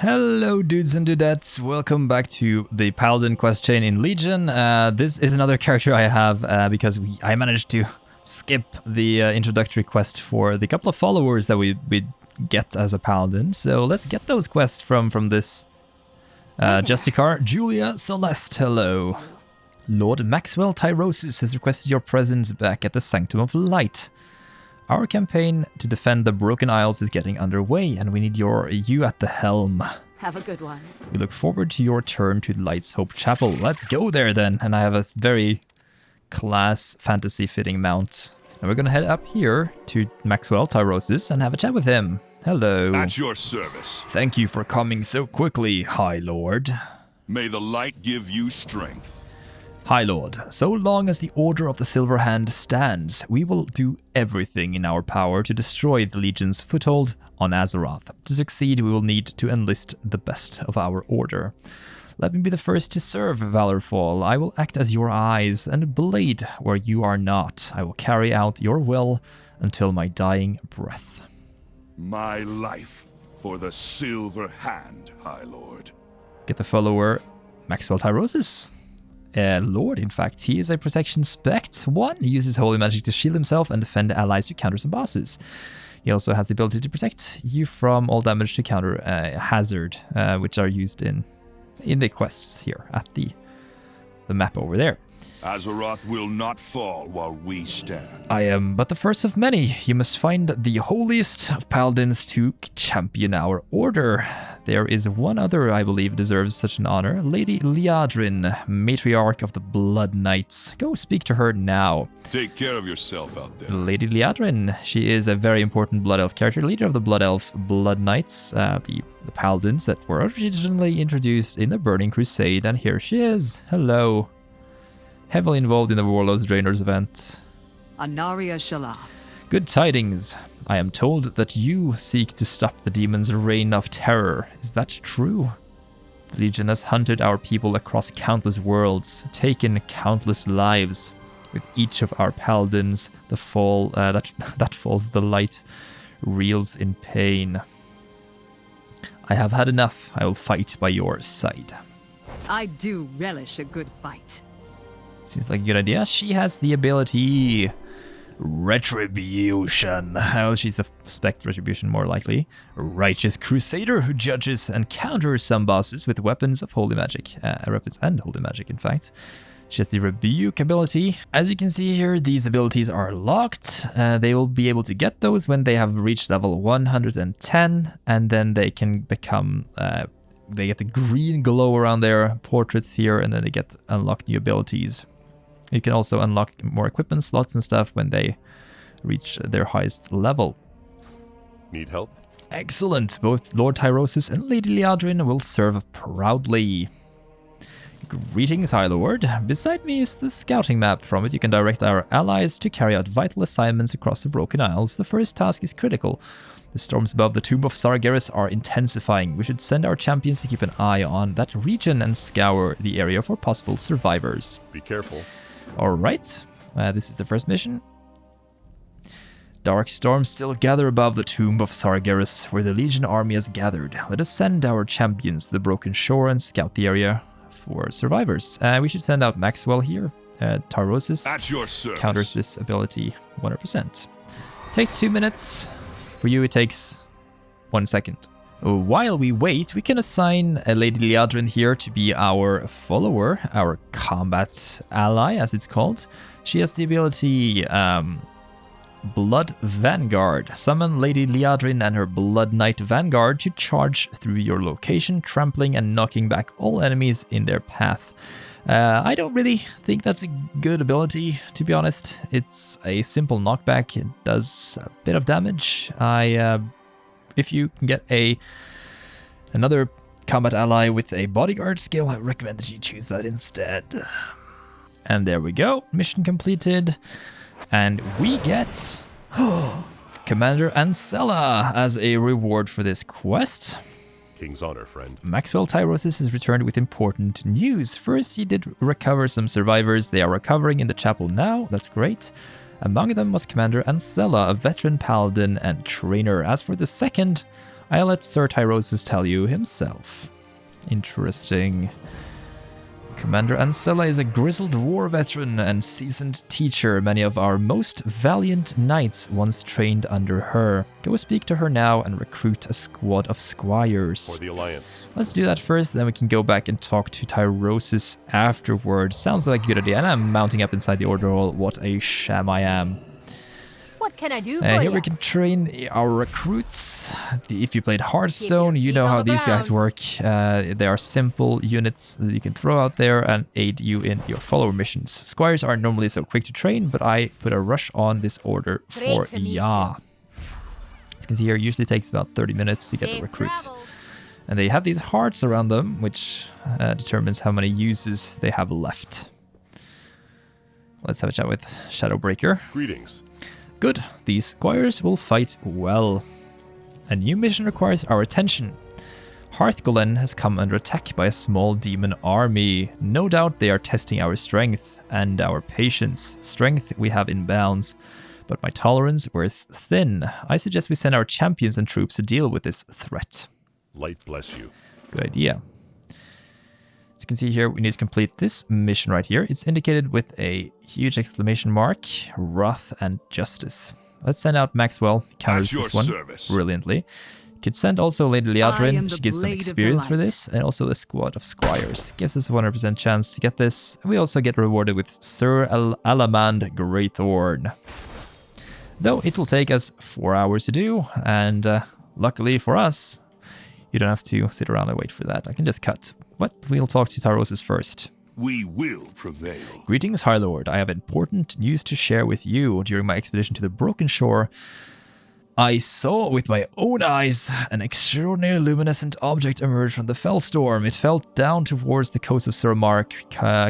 Hello dudes and dudettes, welcome back to the Paladin quest chain in Legion. This is another character I have because I managed to skip the introductory quest for the couple of followers that we get as a Paladin. So let's get those quests from this Justicar. Julia Celeste, hello. Lord Maxwell Tyrosus has requested your presence back at the Sanctum of Light. Our campaign to defend the Broken Isles is getting underway, and we need you at the helm. Have a good one. We look forward to your turn to Light's Hope Chapel. Let's go there then, and I have a very class fantasy-fitting mount. And we're gonna head up here to Maxwell Tyrosus and have a chat with him. Hello. At your service. Thank you for coming so quickly, High Lord. May the light give you strength. High Lord, so long as the Order of the Silver Hand stands, we will do everything in our power to destroy the Legion's foothold on Azeroth. To succeed, we will need to enlist the best of our order. Let me be the first to serve, Valorfall. I will act as your eyes and blade where you are not. I will carry out your will until my dying breath. My life for the Silver Hand, High Lord. Get the follower, Maxwell Tyrosus. Lord, in fact, he is a protection spect. He uses holy magic to shield himself and defend allies who counter some bosses. He also has the ability to protect you from all damage to counter hazard, which are used in the quests here at the map over there. Azeroth will not fall while we stand. I am but the first of many. You must find the holiest of paladins to champion our order. There is one other I believe deserves such an honor. Lady Liadrin, matriarch of the Blood Knights. Go speak to her now. Take care of yourself out there. Lady Liadrin. She is a very important Blood Elf character, leader of the Blood Elf Blood Knights, the paladins that were originally introduced in the Burning Crusade, and here she is. Hello. Heavily involved in the Warlords Draenors event. Anaria Shala. Good tidings. I am told that you seek to stop the demon's reign of terror. Is that true? The Legion has hunted our people across countless worlds, taken countless lives. With each of our paladins, the fall that falls the light reels in pain. I have had enough. I will fight by your side. I do relish a good fight. Seems like a good idea. She has the ability Retribution. Oh, she's the Spect Retribution, more likely. Righteous Crusader who judges and counters some bosses with weapons of holy magic. Weapons and holy magic, in fact. She has the Rebuke ability. As you can see here, these abilities are locked. They will be able to get those when they have reached level 110, and then they can become... they get the green glow around their portraits here, and then they get unlocked new abilities. You can also unlock more equipment slots and stuff when they reach their highest level. Need help? Excellent. Both Lord Tyrosus and Lady Liadrin will serve proudly. Greetings, High Lord. Beside me is the scouting map. From it you can direct our allies to carry out vital assignments across the Broken Isles. The first task is critical. The storms above the Tomb of Sargeras are intensifying. We should send our champions to keep an eye on that region and scour the area for possible survivors. Be careful. Alright, this is the first mission. Dark storms still gather above the Tomb of Sargeras, where the Legion army has gathered. Let us send our champions to the Broken Shore and scout the area for survivors. We should send out Maxwell here. Tyrosus At your service. Counters this ability 100%. Takes 2 minutes. For you, it takes 1 second. While we wait, we can assign Lady Liadrin here to be our follower, our combat ally, as it's called. She has the ability Blood Vanguard. Summon Lady Liadrin and her Blood Knight Vanguard to charge through your location, trampling and knocking back all enemies in their path. I don't really think that's a good ability, to be honest. It's a simple knockback. It does a bit of damage. If you can get another combat ally with a bodyguard skill, I recommend that you choose that instead. And there we go. Mission completed. And we get Commander Ancella as a reward for this quest. King's honor, friend. Maxwell Tyrosus has returned with important news. First, he did recover some survivors. They are recovering in the chapel now. That's great. Among them was Commander Ancella, a veteran paladin and trainer. As for the second, I'll let Sir Tyrosus tell you himself. Interesting. Commander Ancella is a grizzled war veteran and seasoned teacher. Many of our most valiant knights once trained under her. Go speak to her now and recruit a squad of squires. For the Alliance. Let's do that first, then we can go back and talk to Tyrosus afterwards. Sounds like a good idea, and I'm mounting up inside the Order Hall. What a sham I am. What can I do for Here you? we can train our recruits. If you played Hearthstone, you know how these guys work. They are simple units that you can throw out there and aid you in your follower missions. Squires aren't normally so quick to train, but I put a rush on this order for Ya. As you can see here, it usually takes about 30 minutes to get the recruits. And they have these hearts around them, which determines how many uses they have left. Let's have a chat with Shadowbreaker. Greetings. Good, these squires will fight well. A new mission requires our attention. Hearthgolen has come under attack by a small demon army. No doubt they are testing our strength and our patience. Strength we have in bounds, but my tolerance wears thin. I suggest we send our champions and troops to deal with this threat. Light bless you. Good idea. As you can see here, we need to complete this mission right here. It's indicated with a huge exclamation mark, Wrath and Justice. Let's send out Maxwell. Counters this one brilliantly. Could send also Lady Liadrin. She gets some experience for this, and also a squad of squires. Gives us a 100% chance to get this. We also get rewarded with Sir Alamand Greythorn. Though it will take us 4 hours to do, and luckily for us, you don't have to sit around and wait for that. I can just cut. But we'll talk to Tyrosus first. We will prevail. Greetings, High Lord. I have important news to share with you. During my expedition to the Broken Shore, I saw with my own eyes an extraordinary luminescent object emerge from the Fellstorm. It fell down towards the coast of Suramar,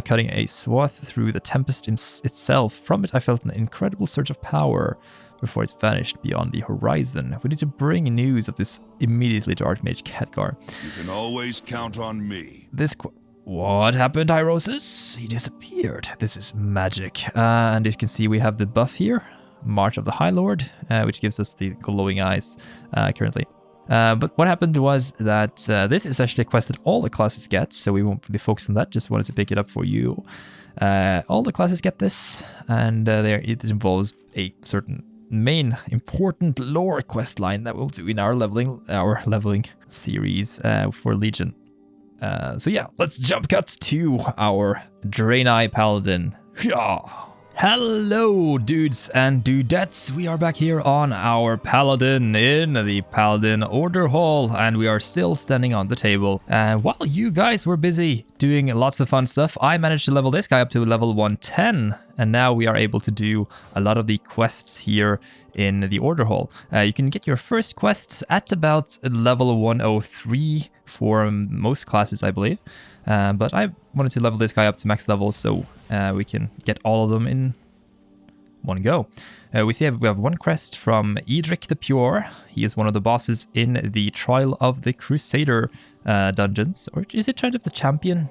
cutting a swath through the Tempest itself. From it, I felt an incredible surge of power before it vanished beyond the horizon. We need to bring news of this immediately to Archmage Khadgar. You can always count on me. What happened, Tyrosus? He disappeared. This is magic. And as you can see, we have the buff here, March of the High Lord, which gives us the glowing eyes currently. But what happened was that this is actually a quest that all the classes get, so we won't really focus on that. Just wanted to pick it up for you. All the classes get this, and it involves a certain main important lore quest line that we'll do in our leveling series for Legion. So yeah, let's jump cut to our Draenei Paladin. Hello, dudes and dudettes. We are back here on our Paladin in the Paladin Order Hall, and we are still standing on the table. While you guys were busy doing lots of fun stuff, I managed to level this guy up to level 110, and now we are able to do a lot of the quests here in the Order Hall. You can get your first quests at about level 103 for most classes, I believe. But I wanted to level this guy up to max level so we can get all of them in one go. We have one quest from Edric the Pure. He is one of the bosses in the Trial of the Crusader dungeons. Or is it Trial of the Champion?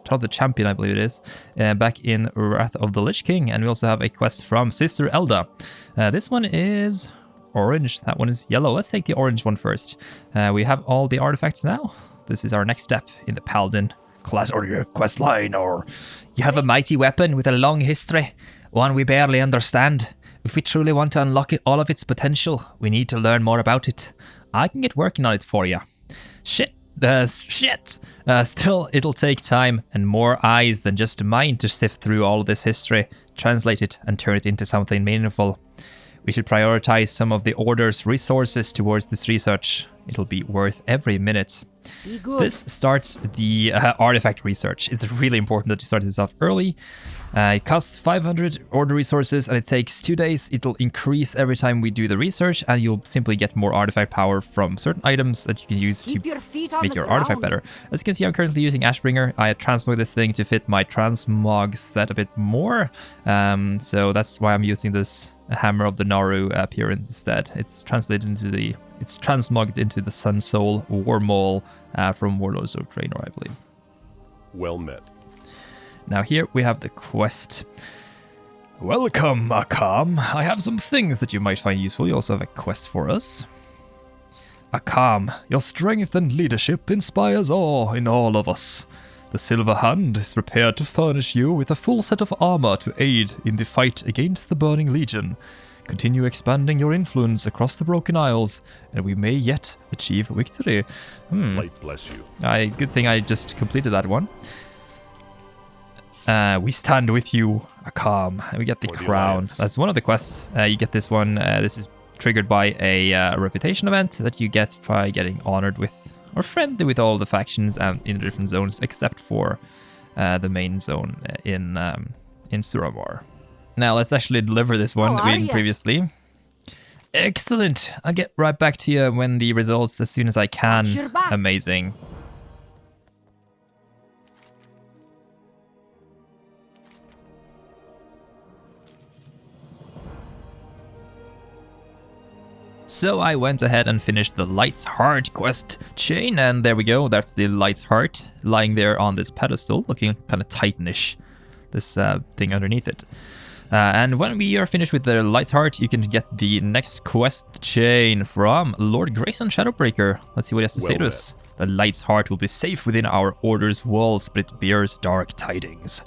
Trial of the Champion, I believe it is. Back in Wrath of the Lich King. And we also have a quest from Sister Elda. This one is orange. That one is yellow. Let's take the orange one first. We have all the artifacts now. This is our next step in the Paladin Class or your quest line, or you have a mighty weapon with a long history, one we barely understand. If we truly want to unlock all of its potential, we need to learn more about it. I can get working on it for you. Shit. Still, it'll take time and more eyes than just mine to sift through all of this history, translate it, and turn it into something meaningful. We should prioritize some of the Order's resources towards this research. It'll be worth every minute. This starts the artifact research. It's really important that you start this off early. It costs 500 Order resources and it takes 2 days. It'll increase every time we do the research, and you'll simply get more artifact power from certain items that you can use to make your artifact better. As you can see, I'm currently using Ashbringer. I transmog this thing to fit my transmog set a bit more. So that's why I'm using this Hammer of the Naru appearance instead. It's translated into it's transmogged into the Sun Soul War Maul from Warlords of Draenor, I believe. Well met. Now here we have the quest. Welcome, Akam. I have some things that you might find useful. You also have a quest for us. Akam, your strength and leadership inspires awe in all of us. The Silver Hand is prepared to furnish you with a full set of armor to aid in the fight against the Burning Legion. Continue expanding your influence across the Broken Isles, and we may yet achieve victory. Light bless you. Good thing I just completed that one. We stand with you, Akam. We get the For the crown. Alliance. That's one of the quests. You get this one. This is triggered by a reputation event that you get by getting honored with or friendly with all the factions in the different zones, except for the main zone in Suramor. Now let's actually deliver this one that we did previously. Excellent. I'll get right back to you when the results as soon as I can. Amazing. So I went ahead and finished the Light's Heart quest chain, and there we go. That's the Light's Heart lying there on this pedestal, looking kind of titanish. This thing underneath it. And when we are finished with the Light's Heart, you can get the next quest chain from Lord Grayson Shadowbreaker. Let's see what he has to say to us. The Light's Heart will be safe within our order's walls, but it bears dark tidings.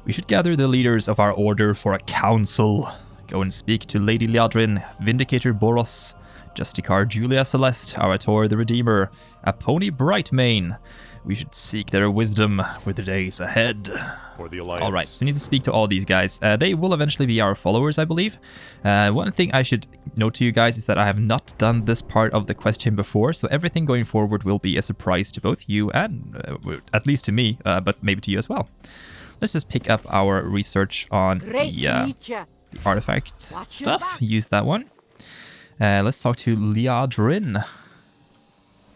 We should gather the leaders of our order for a council. Go and speak to Lady Liadrin, Vindicator Boros, Justicar Julia Celeste, Arator the Redeemer, Aponi Brightmane. We should seek their wisdom for the days ahead. For the Alliance. Alright, so we need to speak to all these guys. They will eventually be our followers, I believe. One thing I should note to you guys is that I have not done this part of the question before, so everything going forward will be a surprise to both you and, at least to me, but maybe to you as well. Let's just pick up our research on the artifact stuff. Use that one. Let's talk to Liadrin.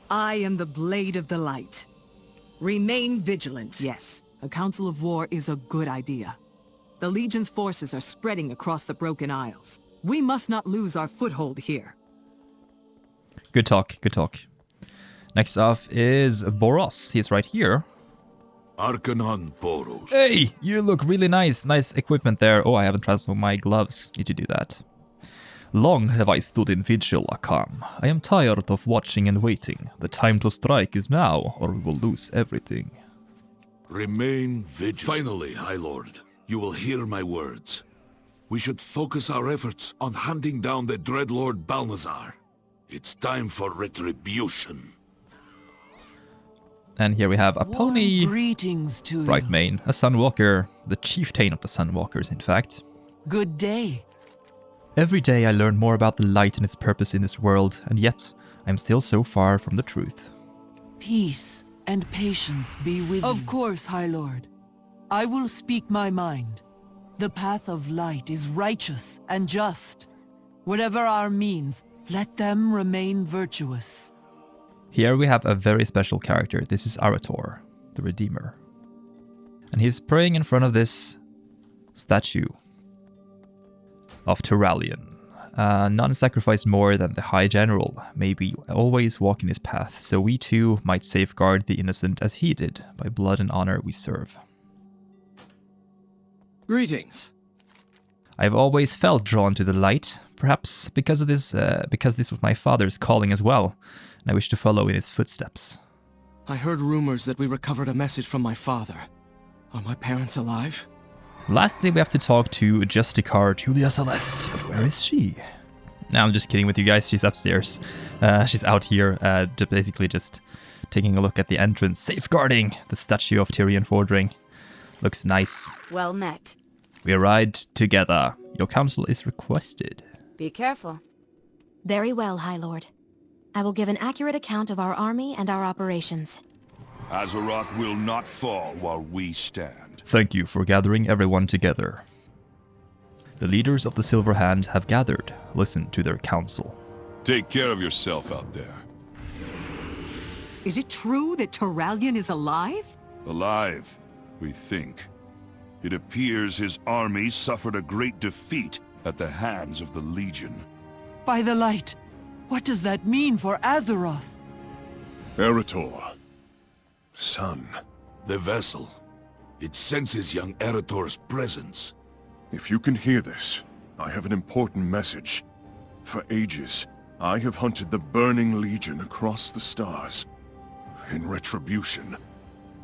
I am the Blade of the Light. Remain vigilant. Yes, a council of war is a good idea. The Legion's forces are spreading across the Broken Isles. We must not lose our foothold here. Good talk, good talk. Next off is Boros. He's right here. Arcanon Boros. Hey, you look really nice. Nice equipment there. Oh, I haven't transformed my gloves. Need to do that. Long have I stood in vigil, Akam. I am tired of watching and waiting. The time to strike is now, or we will lose everything. Remain vigilant. Finally, High Lord, you will hear my words. We should focus our efforts on hunting down the dreadlord Balnazzar. It's time for retribution. And here we have Aponi Greetings to Brightmane, a Sunwalker, the chieftain of the Sunwalkers, in fact. Good day. Every day I learn more about the light and its purpose in this world, and yet I'm still so far from the truth. Peace and patience be with you. Of course, High Lord. I will speak my mind. The path of light is righteous and just. Whatever our means, let them remain virtuous. Here we have a very special character. This is Arator, the Redeemer. And he's praying in front of this statue of Turalyon. None sacrificed more than the High General. May we always walk in his path, so we too might safeguard the innocent as he did. By blood and honor we serve. Greetings. I've always felt drawn to the light, perhaps because this was my father's calling as well, and I wish to follow in his footsteps. I heard rumors that we recovered a message from my father. Are my parents alive? Lastly, we have to talk to Justicar Julia Celeste. But where is she? No, I'm just kidding with you guys. She's upstairs. She's out here, basically just taking a look at the entrance, safeguarding the statue of Tyrion Fordring. Looks nice. Well met. We ride together. Your counsel is requested. Be careful. Very well, High Lord. I will give an accurate account of our army and our operations. Azeroth will not fall while we stand. Thank you for gathering everyone together. The leaders of the Silver Hand have gathered. Listen to their counsel. Take care of yourself out there. Is it true that Turalyon is alive? Alive, we think. It appears his army suffered a great defeat at the hands of the Legion. By the light, what does that mean for Azeroth? Arator. Son. The vessel. It senses young Arator's presence. If you can hear this, I have an important message. For ages, I have hunted the Burning Legion across the stars. In retribution,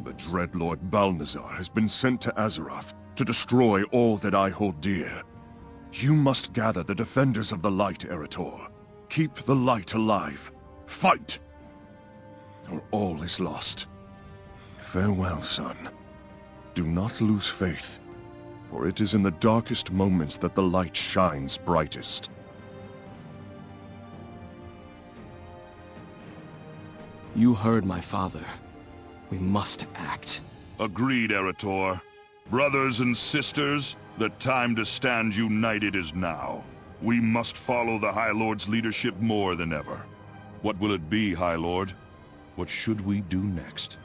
the dreadlord Balnazzar has been sent to Azeroth to destroy all that I hold dear. You must gather the defenders of the light, Eretor. Keep the light alive. Fight! Or all is lost. Farewell, son. Do not lose faith, for it is in the darkest moments that the light shines brightest. You heard my father. We must act. Agreed, Eretor. Brothers and sisters, the time to stand united is now. We must follow the High Lord's leadership more than ever. What will it be, High Lord? What should we do next?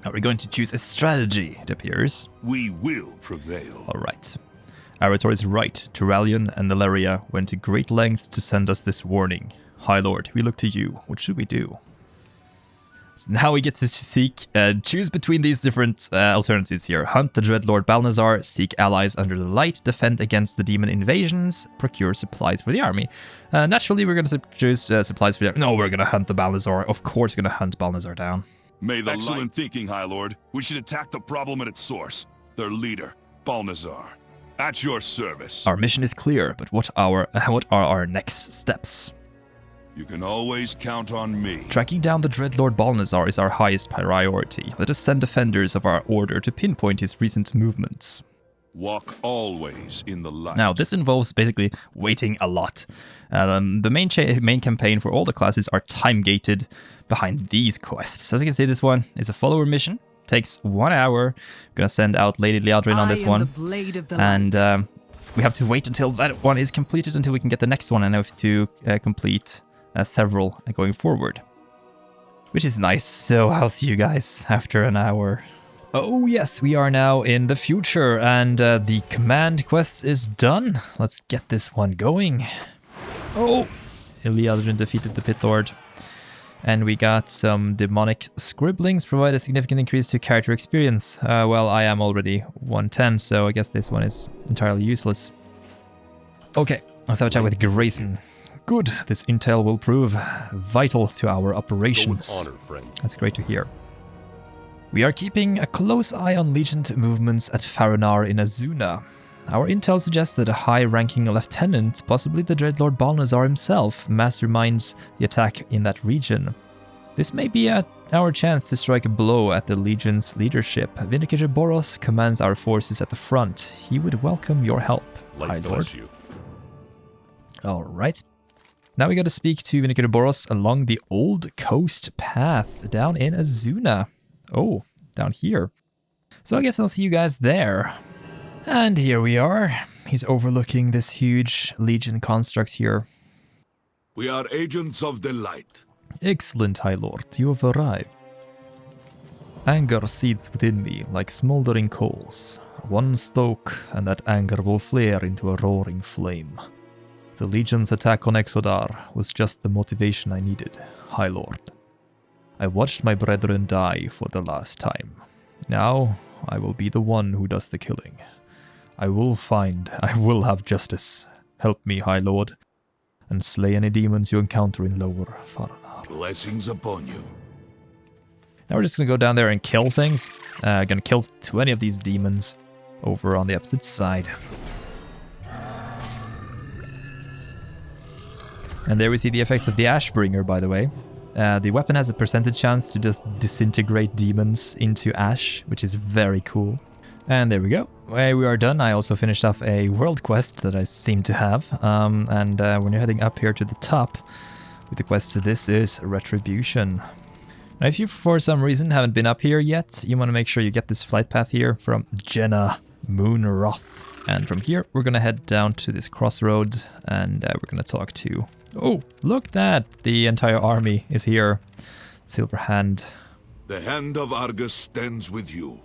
Are we going to choose a strategy, it appears? We will prevail. Alright. Eretor is right. Turalyon and Naleria went to great lengths to send us this warning. High Lord, we look to you. What should we do? So now we get to choose between these different alternatives here. Hunt the dreadlord Balnazzar, seek allies under the light, defend against the demon invasions, procure supplies for the army. Naturally, we're going to choose supplies for the army. No, we're going to hunt the Balnazzar. Of course, we're going to hunt Balnazzar down. May the Excellent thinking, High Lord. We should attack the problem at its source. Their leader, Balnazzar. At your service. Our mission is clear, but what are our next steps? You can always count on me. Tracking down the dreadlord Balnazzar is our highest priority. Let us send defenders of our order to pinpoint his recent movements. Walk always in the light. Now, this involves basically waiting a lot. The main campaign for all the classes are time-gated behind these quests. As you can see, this one is a follower mission. Takes 1 hour. I'm gonna send out Lady Liadrin on this one. And we have to wait until that one is completed until we can get the next one. And I have to complete several going forward. Which is nice. So I'll see you guys after an hour. Oh yes, we are now in the future, and the command quest is done. Let's get this one going. Oh, Liadrin defeated the Pit Lord. And we got some demonic scribblings, provide a significant increase to character experience. Well, I am already 110, so I guess this one is entirely useless. Okay, let's have a chat with Grayson. Good, this intel will prove vital to our operations. Go with honor, friend. That's great to hear. We are keeping a close eye on Legion movements at Faronar in Azsuna. Our intel suggests that a high-ranking lieutenant, possibly the dreadlord Balnazzar himself, masterminds the attack in that region. This may be our chance to strike a blow at the Legion's leadership. Vindicator Boros commands our forces at the front. He would welcome your help, High Lord. Alright. Now we gotta speak to Vindicator Boros along the old coast path down in Azsuna. Oh, down here. So I guess I'll see you guys there. And here we are. He's overlooking this huge Legion construct here. We are agents of the light. Excellent, High Lord. You have arrived. Anger seethes within me like smoldering coals. One stoke, and that anger will flare into a roaring flame. The Legion's attack on Exodar was just the motivation I needed, High Lord. I watched my brethren die for the last time. Now, I will be the one who does the killing. I will have justice. Help me, High Lord, and slay any demons you encounter in Lower Faronar. Blessings upon you. Now we're just gonna go down there and kill things. Gonna kill 20 of these demons over on the opposite side. And there we see the effects of the Ashbringer, by the way. The weapon has a percentage chance to just disintegrate demons into ash, which is very cool. And there we go. We are done. I also finished off a world quest that I seem to have. When you're heading up here to the top with the quest, this is Retribution. Now, if you for some reason haven't been up here yet, you want to make sure you get this flight path here from Jenna Moonroth. And from here, we're going to head down to this crossroad, and we're going to talk to... Oh, look at that! The entire army is here. Silver Hand. The hand of Argus stands with you.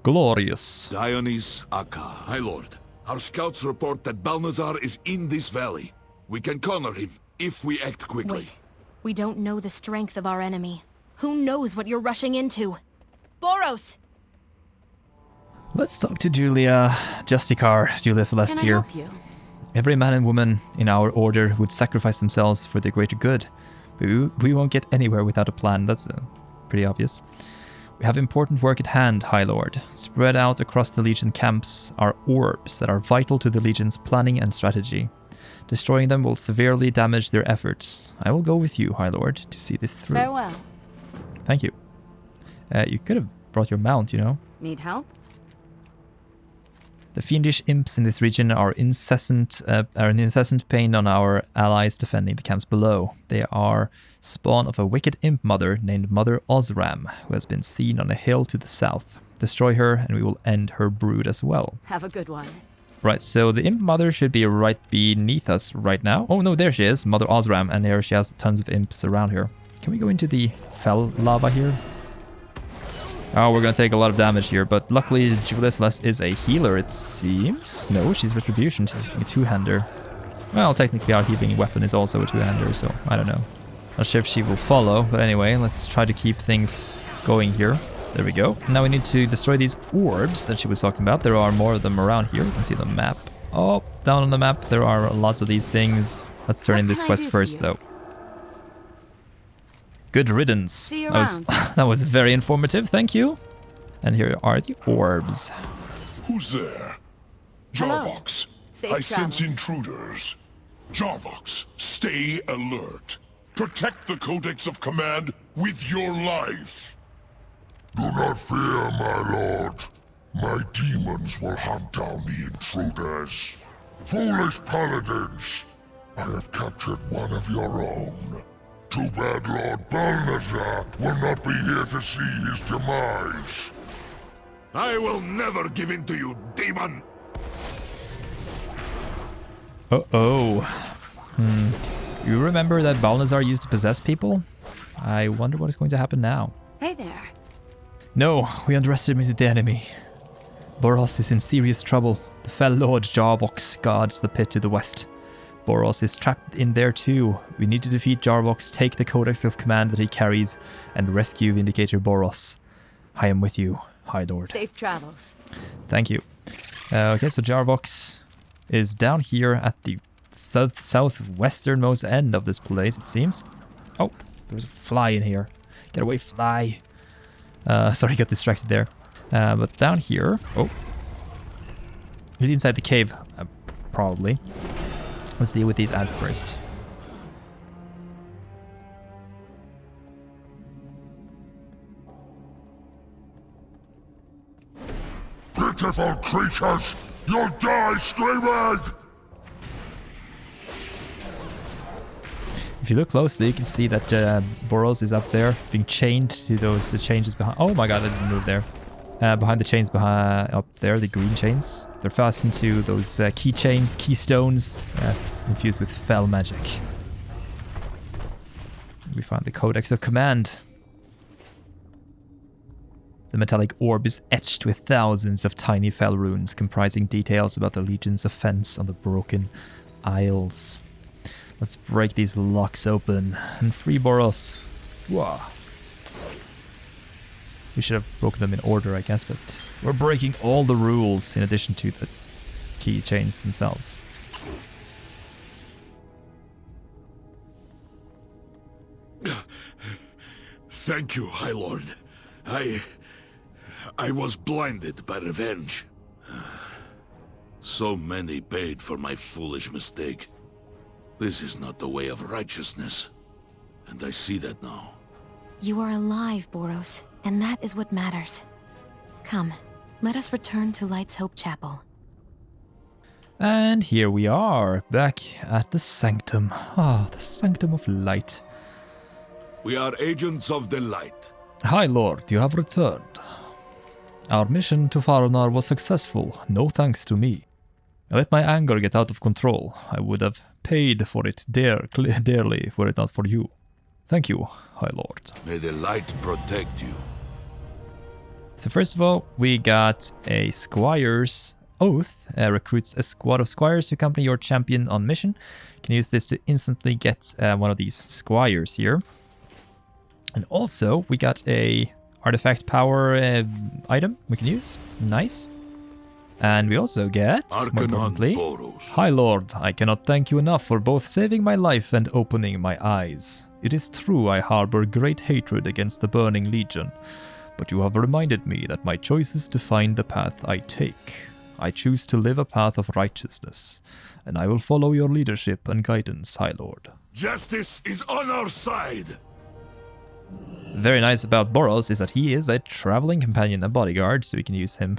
Glorious. Dionys Akka. High Lord, our scouts report that Balnazzar is in this valley. We can corner him if we act quickly. Wait. We don't know the strength of our enemy. Who knows what you're rushing into? Boros! Let's talk to Julia Celeste here. Can I help you? Every man and woman in our order would sacrifice themselves for the greater good. But we won't get anywhere without a plan. That's pretty obvious. We have important work at hand, High Lord. Spread out across the Legion camps are orbs that are vital to the Legion's planning and strategy. Destroying them will severely damage their efforts. I will go with you, High Lord, to see this through. Farewell. Thank you. You could have brought your mount, you know. Need help? The fiendish imps in this region are an incessant pain on our allies defending the camps below. They are spawn of a wicked imp mother named Mother Osram, who has been seen on a hill to the south. Destroy her, and we will end her brood as well. Have a good one. Right, so the imp mother should be right beneath us right now. Oh no, there she is, Mother Osram, and here she has tons of imps around here. Can we go into the fell lava here? Oh, we're gonna take a lot of damage here, but luckily Julia Celeste is a healer, it seems. No, she's Retribution, she's using a two-hander. Well, technically our healing weapon is also a two-hander, so I don't know. Not sure if she will follow, but anyway, let's try to keep things going here. There we go. Now we need to destroy these orbs that she was talking about. There are more of them around here. You can see the map. Oh, down on the map, there are lots of these things. Let's turn in this quest first, though. Good riddance. See you around. That was very informative, thank you. And here are the orbs. Who's there? Hello. Jarvox. Safe I sense travels. intruders. Jarvox, stay alert. Protect the Codex of Command with your life. Do not fear, my lord. My demons will hunt down the intruders. Foolish paladins! I have captured one of your own. Too bad Lord Balnazzar will not be here to see his demise. I will never give in to you, demon! Uh-oh. You remember that Balnazzar used to possess people? I wonder what is going to happen now. Hey there. No, we underestimated the enemy. Boros is in serious trouble. The fell Lord Jarvox guards the pit to the west. Boros is trapped in there too. We need to defeat Jarvox, take the Codex of Command that he carries, and rescue Vindicator Boros. I am with you, High Lord. Safe travels. Thank you. Okay, so Jarvox is down here at the southwesternmost end of this place, it seems. Oh, there's a fly in here. Get away, fly. Sorry, got distracted there. But down here... Oh. He's inside the cave, probably. Let's deal with these ads first. Pitiful creatures! You'll die screaming! If you look closely, you can see that Boros is up there, being chained to those changes behind... Oh my god, I didn't move there. Behind the chains up there, the green chains. They're fastened to those keychains, keystones, infused with fell magic. We find the Codex of Command. The metallic orb is etched with thousands of tiny fell runes, comprising details about the Legion's offense on the Broken Isles. Let's break these locks open and free Boros. Whoa. We should have broken them in order, I guess, but we're breaking all the rules in addition to the keychains themselves. Thank you, High Lord. I was blinded by revenge. So many paid for my foolish mistake. This is not the way of righteousness. And I see that now. You are alive, Boros, and that is what matters. Come, let us return to Light's Hope Chapel. And here we are, back at the Sanctum. Ah, the Sanctum of Light. We are agents of the light. High Lord, you have returned. Our mission to Faranar was successful, no thanks to me. I let my anger get out of control. I would have paid for it dearly were it not for you. Thank you, High Lord. May the light protect you. So first of all, we got a Squire's Oath. Recruits a squad of Squires to accompany your champion on mission. You can use this to instantly get one of these Squires here. And also, we got a artifact power item we can use. Nice. And we also get, more Arcanon importantly, Boros. High Lord, I cannot thank you enough for both saving my life and opening my eyes. It is true I harbor great hatred against the Burning Legion, but you have reminded me that my choices define the path I take. I choose to live a path of righteousness, and I will follow your leadership and guidance, High Lord. Justice is on our side! Very nice about Boros is that he is a traveling companion and bodyguard, so we can use him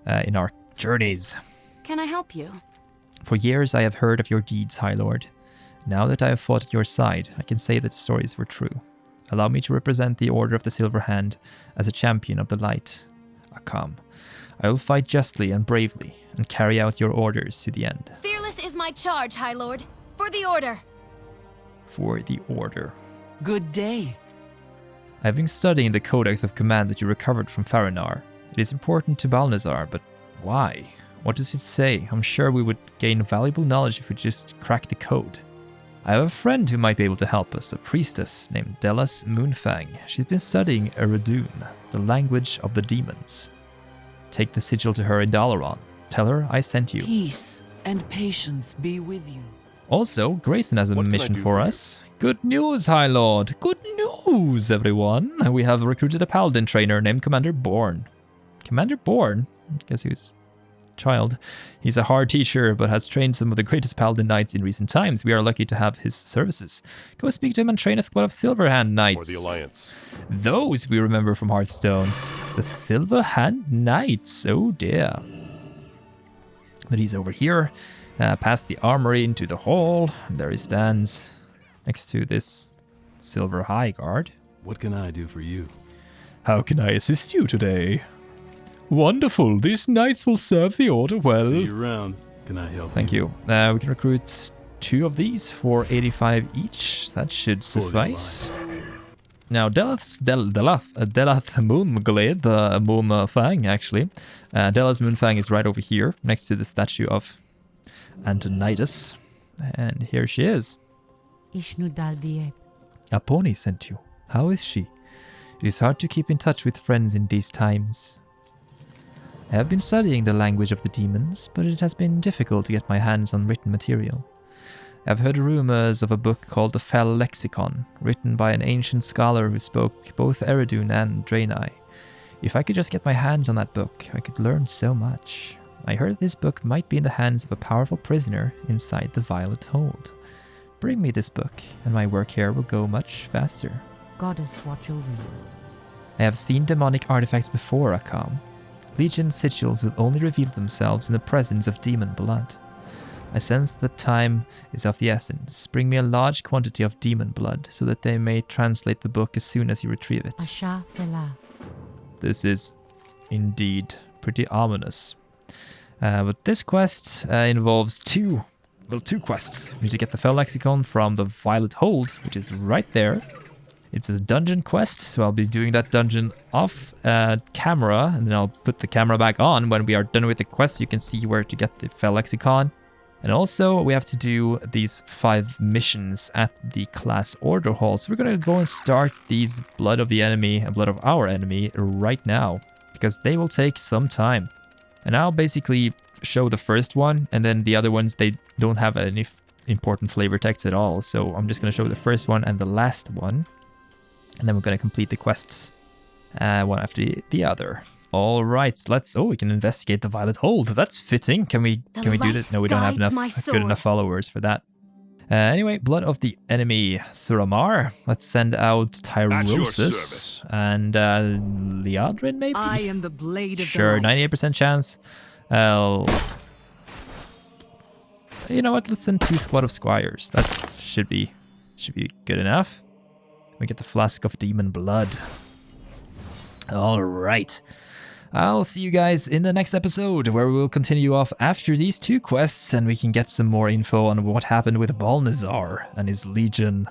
in our journeys. Can I help you? For years I have heard of your deeds, High Lord. Now that I have fought at your side, I can say that stories were true. Allow me to represent the Order of the Silver Hand as a champion of the light. Akam. I will fight justly and bravely, and carry out your orders to the end. Fearless is my charge, High Lord. For the Order. For the Order. Good day. I have been studying the codex of command that you recovered from Faranar. It is important to Balnazzar, but why? What does it say? I'm sure we would gain valuable knowledge if we just crack the code. I have a friend who might be able to help us, a priestess named Delas Moonfang. She's been studying Eredun, the language of the demons. Take the sigil to her in Dalaran. Tell her I sent you. Peace and patience be with you. Also, Grayson has a What can I mission do for for you? us. Good news, High Lord. Good news, everyone. We have recruited a paladin trainer named Commander Born. Commander Born? I guess he was a child. He's a hard teacher, but has trained some of the greatest paladin knights in recent times. We are lucky to have his services. Go speak to him and train a squad of Silverhand For knights. the Alliance. Those we remember from Hearthstone. The Silverhand Knights. Oh dear. But he's over here. Past the armory into the hall. There he stands. Next to this Silver High Guard. What can I do for you? How can I assist you today? Wonderful. These knights will serve the order well. See you around. Can I help Thank you. We can recruit 2 of these for 85 each. That should suffice. Now, Delath Moonglade, Moonfang, actually. Delath Moonfang is right over here, next to the statue of Antonidas. And here she is. Aponi sent you. How is she? It is hard to keep in touch with friends in these times. I have been studying the language of the demons, but it has been difficult to get my hands on written material. I have heard rumors of a book called the Fell Lexicon, written by an ancient scholar who spoke both Eredun and Draenei. If I could just get my hands on that book, I could learn so much. I heard this book might be in the hands of a powerful prisoner inside the Violet Hold. Bring me this book, and my work here will go much faster. Goddess watch over you. I have seen demonic artifacts before, Akam. Legion sigils will only reveal themselves in the presence of demon blood. I sense that time is of the essence. Bring me a large quantity of demon blood, so that they may translate the book as soon as you retrieve it. Asha Fela. This is indeed pretty ominous. But this quest involves two quests. We need to get the Fell Lexicon from the Violet Hold, which is right there. It's a dungeon quest, so I'll be doing that dungeon off camera, and then I'll put the camera back on. When we are done with the quest, you can see where to get the Fell Lexicon. And also, we have to do these 5 missions at the class order hall. So we're going to go and start these Blood of the Enemy and Blood of Our Enemy right now, because they will take some time. And I'll basically show the first one, and then the other ones, they don't have any important flavor text at all. So I'm just going to show the first one and the last one. And then we're going to complete the quests one after the other. All right, let's... Oh, we can investigate the Violet Hold. That's fitting. Can we do this? No, we don't have enough good enough followers for that. Anyway, Blood of the Enemy, Suramar. Let's send out Tyrosus and Liadrin, maybe? I am the blade of sure, the light. 98% chance. You know what? Let's send 2 squad of squires. That should be good enough. We get the Flask of Demon Blood. All right. I'll see you guys in the next episode, where we will continue off after these 2 quests, and we can get some more info on what happened with Balnazzar and his legion.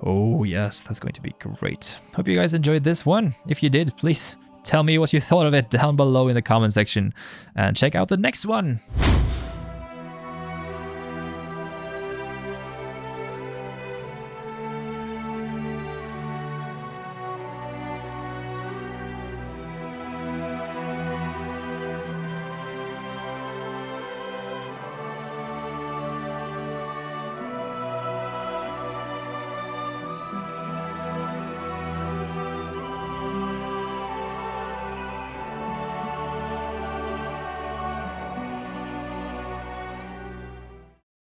Oh yes, that's going to be great. Hope you guys enjoyed this one. If you did, please tell me what you thought of it down below in the comment section, and check out the next one.